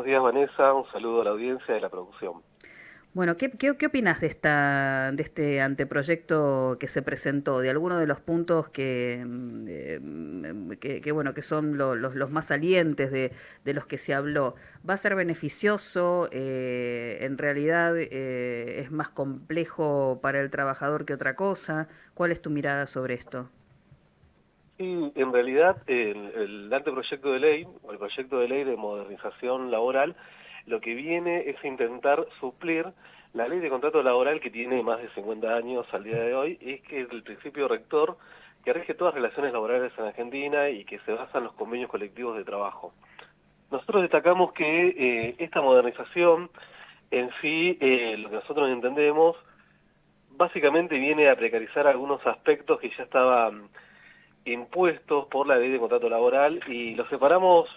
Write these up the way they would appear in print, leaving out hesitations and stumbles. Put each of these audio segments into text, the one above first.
días, Vanessa. Un saludo a la audiencia de la producción. Bueno, ¿qué opinas de este anteproyecto que se presentó? De algunos de los puntos bueno, que son los más salientes de los que se habló. ¿Va a ser beneficioso? ¿En realidad es más complejo para el trabajador que otra cosa? ¿Cuál es tu mirada sobre esto? Y en realidad el anteproyecto de ley, o el proyecto de ley de modernización laboral, lo que viene es intentar suplir la ley de contrato laboral que tiene más de 50 años al día de hoy, y es que es el principio rector que rige todas las relaciones laborales en Argentina y que se basa en los convenios colectivos de trabajo. Nosotros destacamos que esta modernización en sí, lo que nosotros entendemos, básicamente viene a precarizar algunos aspectos que ya estaban impuestos por la ley de contrato laboral, y los separamos,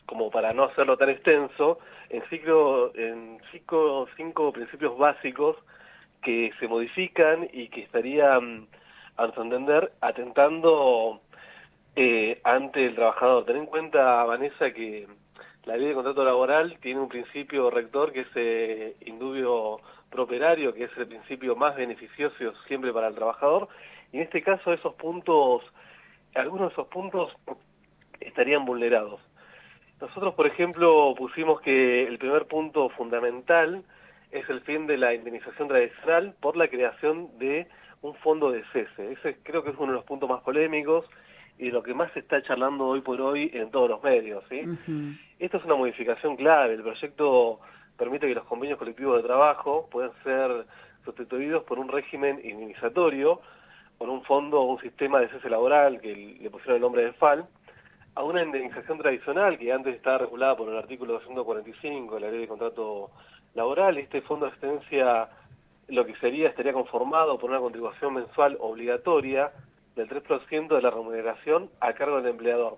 como para no hacerlo tan extenso, cinco principios básicos que se modifican y que estarían, a nuestro entender, atentando ante el trabajador. Ten en cuenta, Vanessa, que la ley de contrato laboral tiene un principio rector que es indubio pro operario, que es el principio más beneficioso siempre para el trabajador, y en este caso algunos de esos puntos estarían vulnerados. Nosotros, por ejemplo, pusimos que el primer punto fundamental es el fin de la indemnización tradicional por la creación de un fondo de cese. Ese creo que es uno de los puntos más polémicos y lo que más se está charlando hoy por hoy en todos los medios, ¿sí? Ujú. Esto es una modificación clave. El proyecto permite que los convenios colectivos de trabajo puedan ser sustituidos por un régimen indemnizatorio, por un fondo o un sistema de cese laboral que le pusieron el nombre de FAL, a una indemnización tradicional que antes estaba regulada por el artículo 245 de la Ley de Contrato Laboral. Este fondo de asistencia, lo que estaría conformado por una contribución mensual obligatoria del 3% de la remuneración a cargo del empleador.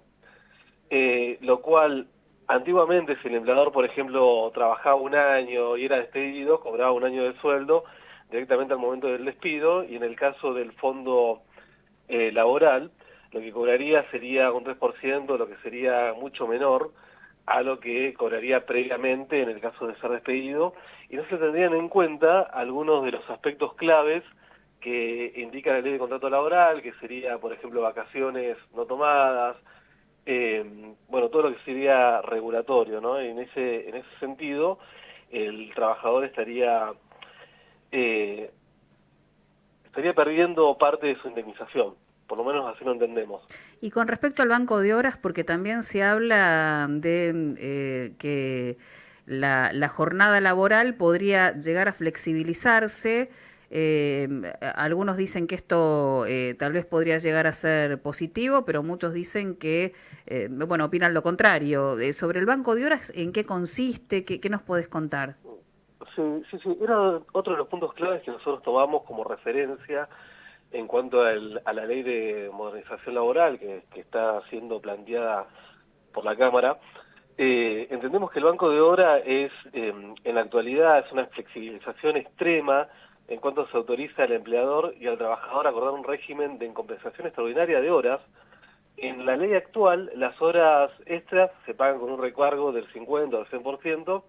Lo cual, antiguamente, si el empleador, por ejemplo, trabajaba un año y era despedido, cobraba un año de sueldo directamente al momento del despido, y en el caso del fondo laboral, lo que cobraría sería un 3%, lo que sería mucho menor a lo que cobraría previamente en el caso de ser despedido, y no se tendrían en cuenta algunos de los aspectos claves que indica la ley de contrato laboral, que sería, por ejemplo, vacaciones no tomadas, bueno, todo lo que sería regulatorio, ¿no? En ese sentido, el trabajador eh, estaría perdiendo parte de su indemnización, por lo menos así lo entendemos. Y con respecto al banco de horas, porque también se habla de que la jornada laboral podría llegar a flexibilizarse. eh, Algunos dicen que esto tal vez podría llegar a ser positivo, pero muchos dicen que, bueno, opinan lo contrario. Sobre el banco de horas, ¿en qué consiste? ¿Qué nos podés contar? Sí, sí, sí, era otro de los puntos claves que nosotros tomamos como referencia en cuanto a la ley de modernización laboral que está siendo planteada por la Cámara. Entendemos que el banco de hora en la actualidad, es una flexibilización extrema en cuanto se autoriza al empleador y al trabajador a acordar un régimen de compensación extraordinaria de horas. En la ley actual, las horas extras se pagan con un recargo del 50 o del 100%,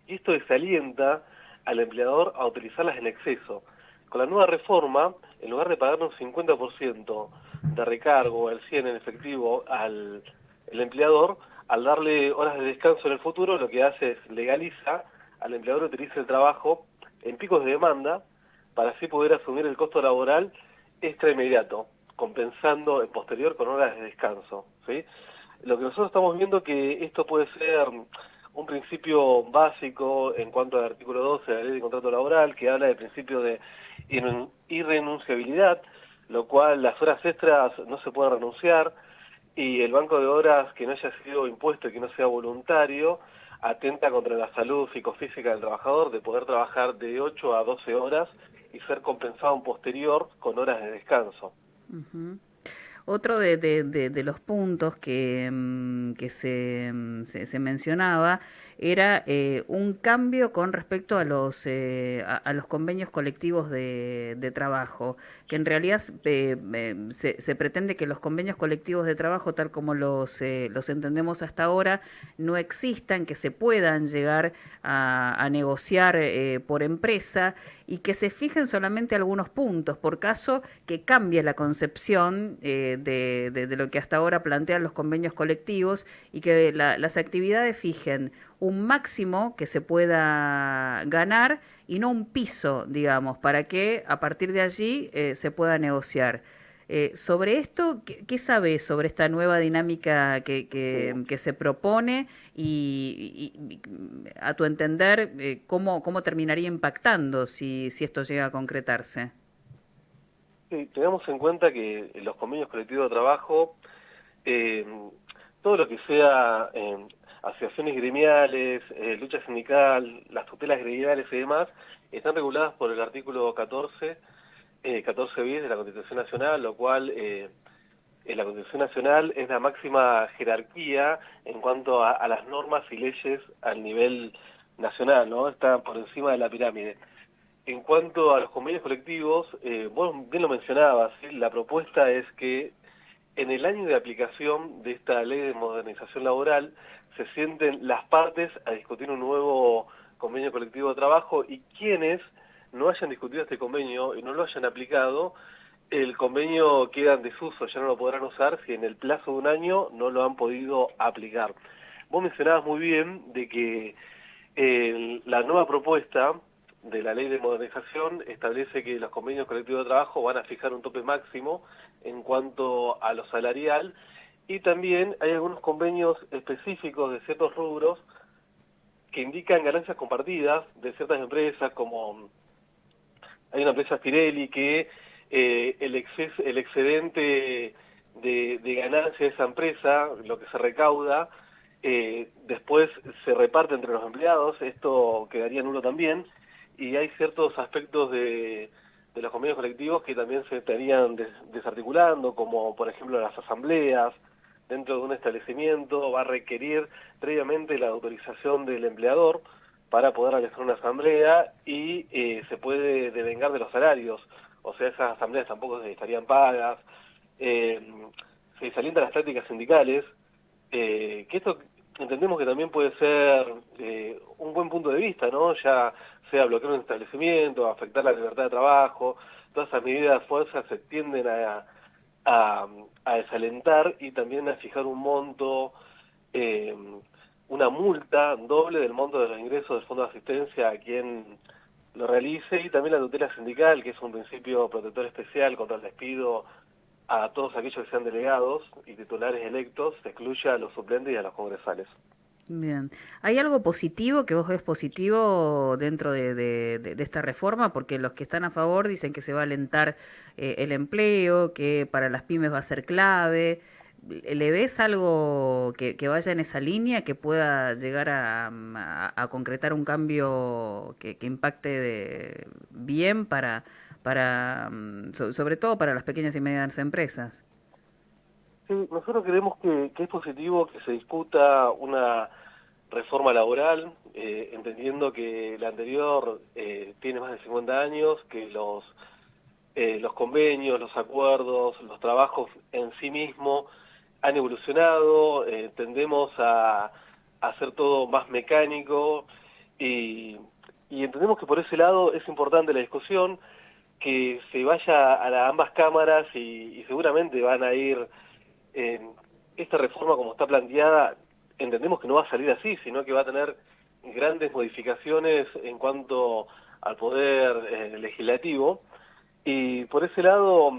y esto desalienta al empleador a utilizarlas en exceso. Con la nueva reforma, en lugar de pagar un 50% de recargo, el 100 en efectivo al el empleador, al darle horas de descanso en el futuro, lo que hace es legaliza al empleador a utilizar el trabajo en picos de demanda para así poder asumir el costo laboral extra inmediato, compensando en posterior con horas de descanso, ¿sí? Lo que nosotros estamos viendo que esto puede ser un principio básico en cuanto al artículo 12 de la Ley de Contrato Laboral, que habla del principio de irrenunciabilidad, lo cual las horas extras no se pueden renunciar, y el banco de horas que no haya sido impuesto y que no sea voluntario atenta contra la salud psicofísica del trabajador, de poder trabajar de 8 a 12 horas y ser compensado en posterior con horas de descanso. Ujú. Otro de los puntos que se mencionaba era un cambio con respecto a los convenios colectivos de trabajo, que en realidad se pretende que los convenios colectivos de trabajo, tal como los entendemos hasta ahora, no existan, que se puedan llegar a negociar por empresa y que se fijen solamente algunos puntos, por caso que cambie la concepción de lo que hasta ahora plantean los convenios colectivos y que las actividades fijen un máximo que se pueda ganar y no un piso, digamos, para que a partir de allí se pueda negociar. Sobre esto, ¿qué sabes sobre esta nueva dinámica que se propone y, a tu entender, cómo terminaría impactando si esto llega a concretarse? Sí, tengamos en cuenta que los convenios colectivos de trabajo, eh, todo lo que sea asociaciones gremiales, lucha sindical, las tutelas gremiales y demás, están reguladas por el artículo 14 bis de la Constitución Nacional, lo cual la Constitución Nacional es la máxima jerarquía en cuanto a las normas y leyes al nivel nacional, ¿no? Está por encima de la pirámide. En cuanto a los convenios colectivos, vos bien lo mencionabas, ¿sí? La propuesta es que en el año de aplicación de esta ley de modernización laboral se sienten las partes a discutir un nuevo convenio colectivo de trabajo y quienes no hayan discutido este convenio y no lo hayan aplicado, el convenio queda en desuso, ya no lo podrán usar si en el plazo de un año no lo han podido aplicar. Vos mencionabas muy bien de que la nueva propuesta de la ley de modernización establece que los convenios colectivos de trabajo van a fijar un tope máximo en cuanto a lo salarial y también hay algunos convenios específicos de ciertos rubros que indican ganancias compartidas de ciertas empresas, como hay una empresa Pirelli que el excedente de ganancia de esa empresa, lo que se recauda, después se reparte entre los empleados, esto quedaría nulo también, y hay ciertos aspectos de los convenios colectivos que también se estarían desarticulando, como por ejemplo las asambleas dentro de un establecimiento, va a requerir previamente la autorización del empleador para poder realizar una asamblea y se puede devengar de los salarios, o sea, esas asambleas tampoco estarían pagas, se desalientan las prácticas sindicales, que esto entendemos que también puede ser un buen punto de vista, ¿no? Ya sea bloquear un establecimiento, afectar la libertad de trabajo, todas esas medidas de fuerza se tienden a, a desalentar y también a fijar un monto, eh, una multa doble del monto de los ingresos del fondo de asistencia a quien lo realice y también la tutela sindical, que es un principio protector especial contra el despido a todos aquellos que sean delegados y titulares electos, se excluye a los suplentes y a los congresales. Bien. ¿Hay algo positivo que vos ves positivo dentro de esta reforma? Porque los que están a favor dicen que se va a alentar el empleo, que para las pymes va a ser clave. ¿Le ves algo que vaya en esa línea, que pueda llegar a concretar un cambio que impacte bien sobre todo para las pequeñas y medianas empresas? Sí, nosotros creemos que es positivo que se discuta una reforma laboral, entendiendo que la anterior tiene más de 50 años, que los convenios, los acuerdos, los trabajos en sí mismos han evolucionado, tendemos a hacer todo más mecánico y, y entendemos que por ese lado es importante la discusión, que se vaya a ambas cámaras y seguramente van a ir esta reforma como está planteada, entendemos que no va a salir así, sino que va a tener grandes modificaciones en cuanto al poder legislativo. Y por ese lado,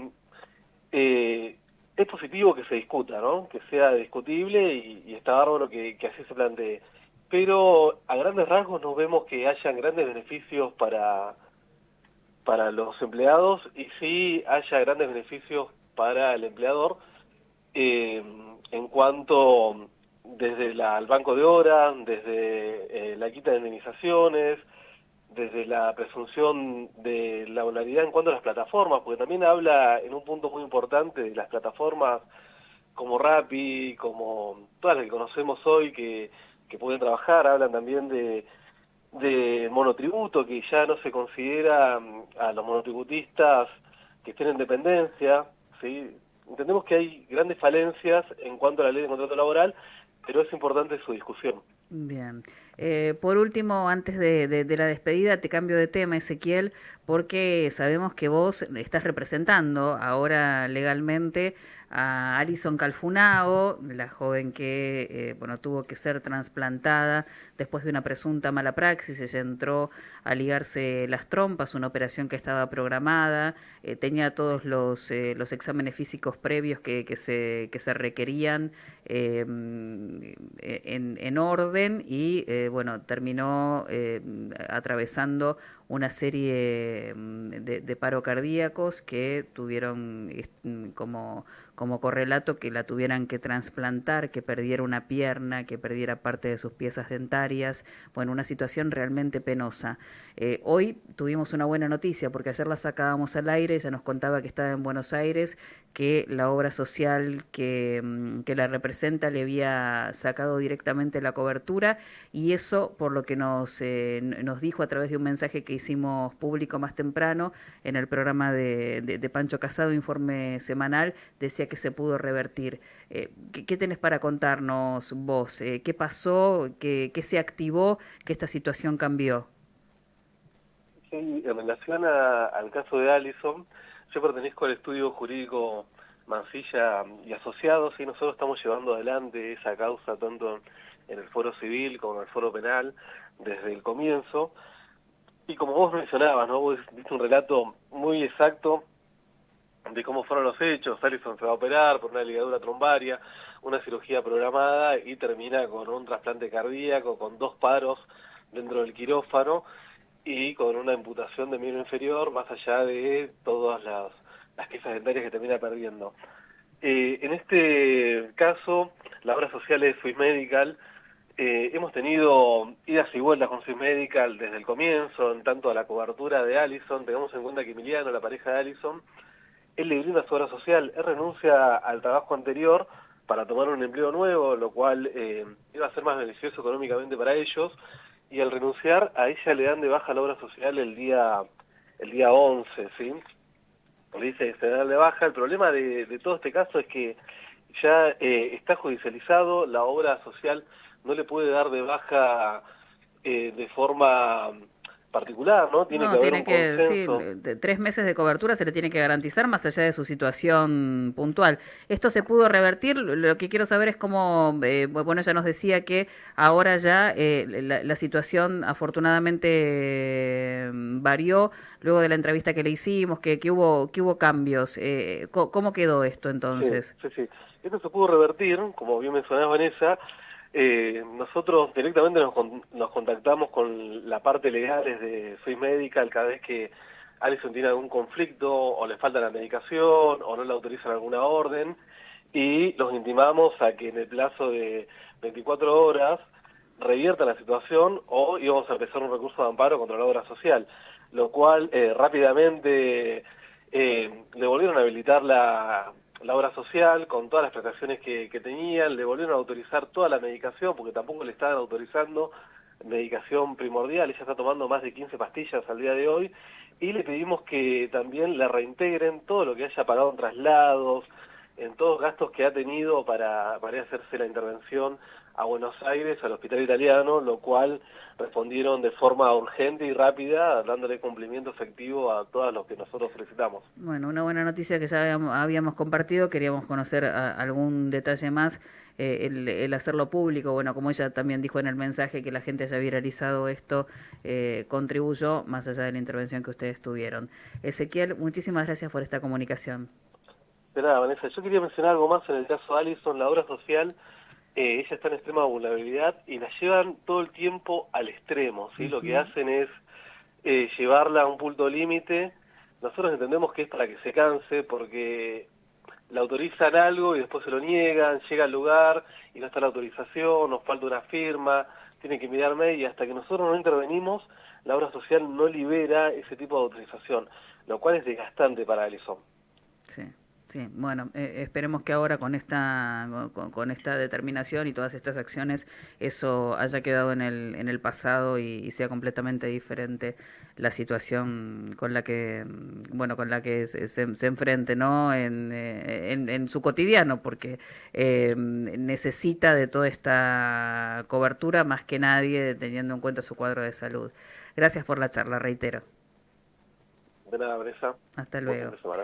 es positivo que se discuta, ¿no? Que sea discutible y está bárbaro que así se plantee. Pero a grandes rasgos nos vemos que hayan grandes beneficios para los empleados y sí haya grandes beneficios para el empleador, eh, en cuanto desde el banco de horas, desde la quita de indemnizaciones, desde la presunción de la regularidad en cuanto a las plataformas, porque también habla en un punto muy importante de las plataformas como Rappi, como todas las que conocemos hoy, que que pueden trabajar, hablan también de monotributo, que ya no se considera a los monotributistas que estén en dependencia, ¿sí? Entendemos que hay grandes falencias en cuanto a la ley de contrato laboral, pero es importante su discusión. Bien. Por último, antes de la despedida, te cambio de tema, Ezequiel, porque sabemos que vos estás representando ahora legalmente a Alison Calfunao, la joven que bueno, tuvo que ser trasplantada después de una presunta mala praxis. Ella entró a ligarse las trompas, una operación que estaba programada, tenía todos los exámenes físicos previos que se requerían en orden y bueno, terminó atravesando una serie de paro cardíacos que tuvieron como correlato que la tuvieran que trasplantar, que perdiera una pierna, que perdiera parte de sus piezas dentarias. Bueno, una situación realmente penosa. Hoy tuvimos una buena noticia porque ayer la sacábamos al aire, ella nos contaba que estaba en Buenos Aires, que la obra social que la representa le había sacado directamente la cobertura, y eso, por lo que nos dijo a través de un mensaje que hicimos público más temprano en el programa de Pancho Casado, Informe Semanal, decía que se pudo revertir. ¿Qué tenés para contarnos vos? ¿Qué pasó? ¿Qué se activó? ¿Que esta situación cambió? Sí, en relación al caso de Alison, yo pertenezco al estudio jurídico Mansilla y Asociados, y nosotros estamos llevando adelante esa causa tanto en el foro civil como en el foro penal desde el comienzo. Y como vos mencionabas, ¿no? Vos diste un relato muy exacto de cómo fueron los hechos. Alison se va a operar por una ligadura trombaria, una cirugía programada, y termina con un trasplante cardíaco, con 2 paros dentro del quirófano y con una amputación de miembro inferior, más allá de todas las piezas dentarias que termina perdiendo. En este caso, la obra social es Swiss Medical. Hemos tenido idas y vueltas con Swiss Medical desde el comienzo, en tanto a la cobertura de Alison. Tengamos en cuenta que Emiliano, la pareja de Alison, él le brinda su obra social, él renuncia al trabajo anterior para tomar un empleo nuevo, lo cual iba a ser más beneficioso económicamente para ellos, y al renunciar a ella le dan de baja la obra social el día 11, ¿sí? Le dice que se da de baja. El problema de todo este caso es que ya está judicializado, la obra social no le puede dar de baja de forma particular, ¿no? Tiene que No, haber tiene un que, sí, consenso. 3 meses de cobertura se le tiene que garantizar más allá de su situación puntual. ¿Esto se pudo revertir? Lo que quiero saber es cómo, bueno, ella nos decía que ahora ya la situación afortunadamente varió luego de la entrevista que le hicimos, que hubo cambios. ¿Cómo quedó esto Sí, entonces? sí, sí. Esto se pudo revertir, como bien mencionaba Vanessa. Nosotros directamente nos contactamos con la parte legal desde Swiss Medical cada vez que Alison tiene algún conflicto, o le falta la medicación, o no le autorizan alguna orden, y los intimamos a que en el plazo de 24 horas reviertan la situación, o íbamos a empezar un recurso de amparo contra la obra social, lo cual rápidamente le volvieron a habilitar la obra social con todas las prestaciones que tenían, le volvieron a autorizar toda la medicación, porque tampoco le estaban autorizando medicación primordial. Ella está tomando más de 15 pastillas al día de hoy, y le pedimos que también le reintegren todo lo que haya pagado en traslados, en todos gastos que ha tenido para ir a hacerse la intervención a Buenos Aires, al hospital italiano, lo cual respondieron de forma urgente y rápida, dándole cumplimiento efectivo a todos los que nosotros solicitamos. Bueno, una buena noticia que ya habíamos compartido, queríamos conocer algún detalle más, el hacerlo público, bueno, como ella también dijo en el mensaje, que la gente haya viralizado esto, contribuyó más allá de la intervención que ustedes tuvieron. Ezequiel, muchísimas gracias por esta comunicación. De nada, Vanessa, yo quería mencionar algo más en el caso de Alison. La obra social, ella está en extrema vulnerabilidad y la llevan todo el tiempo al extremo, ¿sí? Lo que Ujú. hacen es llevarla a un punto límite. Nosotros entendemos que es para que se canse, porque le autorizan algo y después se lo niegan, llega al lugar y no está la autorización, nos falta una firma, tiene que mirarme, y hasta que nosotros no intervenimos, la obra social no libera ese tipo de autorización, lo cual es desgastante para Alison. Sí. Sí, bueno, esperemos que ahora con esta determinación y todas estas acciones eso haya quedado en el pasado y sea completamente diferente la situación con la que, bueno, con la que se enfrente, ¿no? En su cotidiano, porque necesita de toda esta cobertura más que nadie, teniendo en cuenta su cuadro de salud. Gracias por la charla, reitero. De nada, Vanessa. Hasta Buen fin luego. de semana.